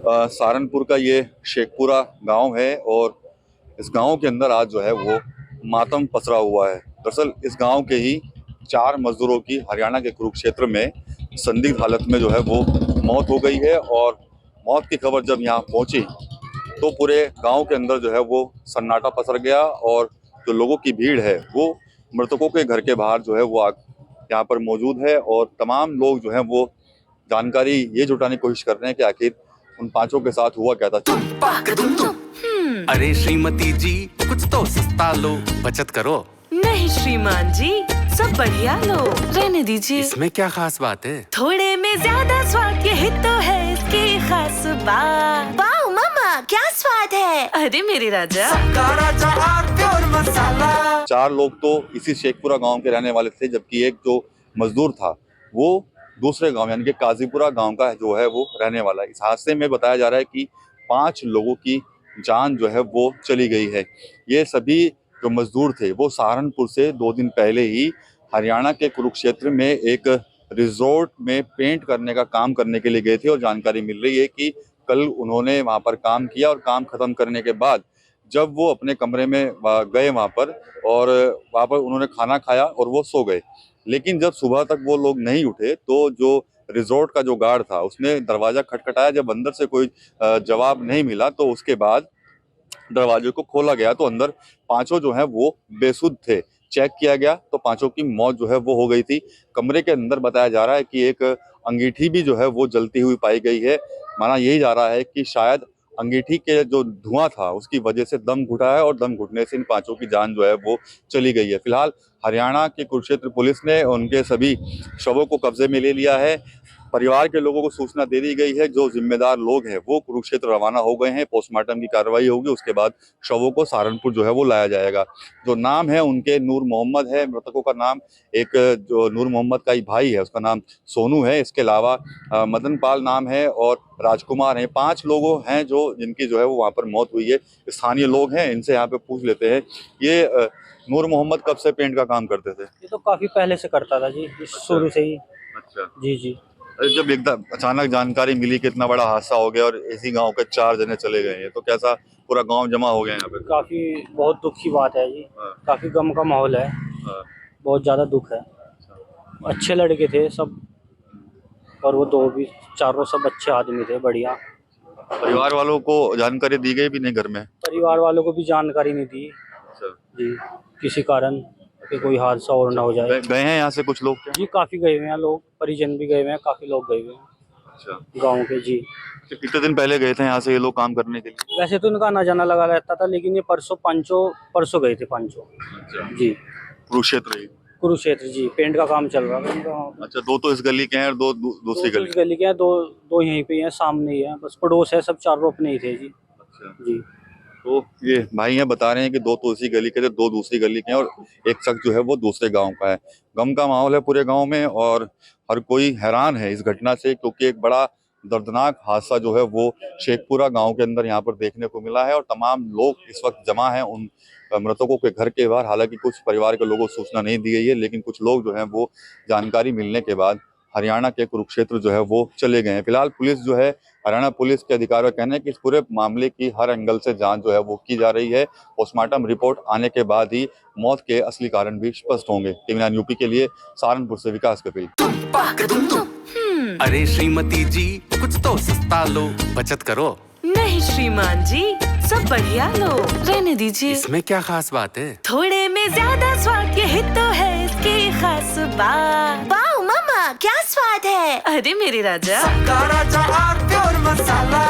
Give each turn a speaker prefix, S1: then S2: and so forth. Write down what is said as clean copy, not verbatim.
S1: सहारनपुर का ये शेखपुरा गांव है और इस गांव के अंदर आज जो है वो मातम पसरा हुआ है। दरअसल इस गांव के ही 4 मजदूरों की हरियाणा के कुरुक्षेत्र में संदिग्ध हालत में जो है वो मौत हो गई है और मौत की खबर जब यहाँ पहुंची तो पूरे गांव के अंदर जो है वो सन्नाटा पसर गया और जो लोगों की भीड़ है वो मृतकों के घर के बाहर जो है वो यहाँ पर मौजूद है और तमाम लोग जो है वो जानकारी ये जुटाने की कोशिश कर रहे हैं कि आखिर उन 5 के साथ हुआ क्या था।
S2: अरे श्रीमती जी, कुछ तो सस्ता लो, बचत करो।
S3: नहीं श्रीमान जी, सब बढ़िया लो, रहने दीजिए।
S2: इसमें क्या खास बात है?
S3: थोड़े में ज्यादा स्वाद, यही तो है इसकी खास बात।
S4: वाओ मामा, क्या स्वाद है।
S3: अरे मेरे राजा,
S2: प्योर मसाला।
S1: 4 लोग तो इसी शेखपुरा गांव के रहने वाले थे, जबकि एक जो मजदूर था वो दूसरे गांव यानी कि काजीपुरा गांव का जो है वो रहने वाला है। इस हादसे में बताया जा रहा है कि 5 लोगों की जान जो है वो चली गई है। ये सभी जो मजदूर थे वो सहारनपुर से 2 दिन पहले ही हरियाणा के कुरुक्षेत्र में एक रिजॉर्ट में पेंट करने का काम करने के लिए गए थे और जानकारी मिल रही है कि कल उन्होंने वहां पर काम किया और काम खत्म करने के बाद जब वो अपने कमरे में गए वहां पर और वहां पर उन्होंने खाना खाया और वो सो गए। लेकिन जब सुबह तक वो लोग नहीं उठे तो जो रिजॉर्ट का जो गार्ड था उसने दरवाजा खटखटाया। जब अंदर से कोई जवाब नहीं मिला तो उसके बाद दरवाजे को खोला गया तो अंदर 5 जो है वो बेसुध थे। चेक किया गया तो 5 की मौत जो है वो हो गई थी। कमरे के अंदर बताया जा रहा है कि एक अंगीठी भी जो है वो जलती हुई पाई गई है। माना यही जा रहा है कि शायद अंगीठी के जो धुआं था उसकी वजह से दम घुटा है और दम घुटने से इन 5 की जान जो है वो चली गई है। फिलहाल हरियाणा के कुरुक्षेत्र पुलिस ने उनके सभी शवों को कब्जे में ले लिया है। परिवार के लोगों को सूचना दे दी गई है। जो जिम्मेदार लोग हैं वो कुरुक्षेत्र रवाना हो गए हैं। पोस्टमार्टम की कार्रवाई होगी, उसके बाद शवों को सहारनपुर जो है वो लाया जाएगा। जो नाम है उनके नूर मोहम्मद है, मृतकों का नाम। एक जो नूर मोहम्मद का ही भाई है उसका नाम सोनू है। इसके अलावा मदन पाल नाम है और राजकुमार हैं। 5 लोगों हैं जो जिनकी जो है वो वहाँ पर मौत हुई है। स्थानीय लोग हैं, इनसे यहाँ पे पूछ लेते हैं। ये नूर मोहम्मद कब से पेंट का काम करते थे?
S5: ये तो काफी पहले से करता था जी, शुरू से ही।
S1: अच्छा
S5: जी जी।
S1: जब एकदम अचानक जानकारी मिली कि इतना बड़ा हादसा हो गया और इसी गांव के 4 जने चले गए हैं तो कैसा पूरा गांव जमा हो गया यहाँ पे?
S5: काफी बहुत दुख की बात है जी। काफी गम का माहौल है। बहुत ज्यादा दुख है। अच्छे लड़के थे सब और वो 2 भी 4 सब अच्छे आदमी थे, बढ़िया।
S1: परिवार वालों को जानकारी दी गई भी नहीं घर में?
S5: परिवार वालों को भी जानकारी नहीं दी जी, किसी कारण कि कोई हादसा और ना हो जाए।
S1: गए हैं यहाँ से कुछ लोग क्या?
S5: जी काफी गए हुए हैं लोग, परिजन भी गए हुए हैं, काफी लोग गए हुए हैं।
S1: अच्छा,
S5: गाँव के जी।
S1: तो कितने दिन पहले गए थे यहाँ से ये लोग काम करने के लिए?
S5: वैसे तो इनका आना जाना लगा रहता था, लेकिन ये परसों गए थे 5 जी।
S1: कुरुक्षेत्र ही?
S5: कुरुक्षेत्र जी, पेंट का काम चल रहा था इनका।
S1: अच्छा, 2 तो इस गली के हैं और 2 दूसरी गली?
S5: इस गली के हैं, दो यहीं पे हैं, सामने ही है, बस पड़ोस है, सब 4 अपने ही थे जी।
S1: अच्छा
S5: जी।
S1: तो ये भाई यहाँ बता रहे हैं कि 2 तो इसी गली के थे, 2 दूसरी गली के हैं और एक शख्स जो है वो दूसरे गांव का है। गम का माहौल है पूरे गांव में और हर कोई हैरान है इस घटना से, क्योंकि एक बड़ा दर्दनाक हादसा जो है वो शेखपुरा गांव के अंदर यहाँ पर देखने को मिला है और तमाम लोग इस वक्त जमा हैं उन मृतकों के घर के बाहर। हालांकि कुछ परिवार के लोगों को सूचना नहीं दी गई है, लेकिन कुछ लोग जो हैं वो जानकारी मिलने के बाद हरियाणा के कुरुक्षेत्र जो है वो चले गए हैं। फिलहाल पुलिस जो है, हरियाणा पुलिस के अधिकारियों का कहना है कि इस पूरे मामले की हर एंगल से जांच जो है वो की जा रही है। पोस्टमार्टम रिपोर्ट आने के बाद ही मौत के असली कारण भी स्पष्ट होंगे। टीवी9 यूपी के लिए सहारनपुर से विकास कपिल।
S2: अरे श्रीमती जी, कुछ तो सस्ता लो, बचत करो।
S3: नहीं श्रीमान जी, सब बढ़िया लो, रहने दीजिए।
S2: इसमें क्या खास बात है?
S3: थोड़े में ज्यादा स्वाद, यही तो है इसकी खास बात।
S4: वाओ मामा, क्या स्वाद है।
S3: अरे मेरे राजा,
S2: प्योर मसाला।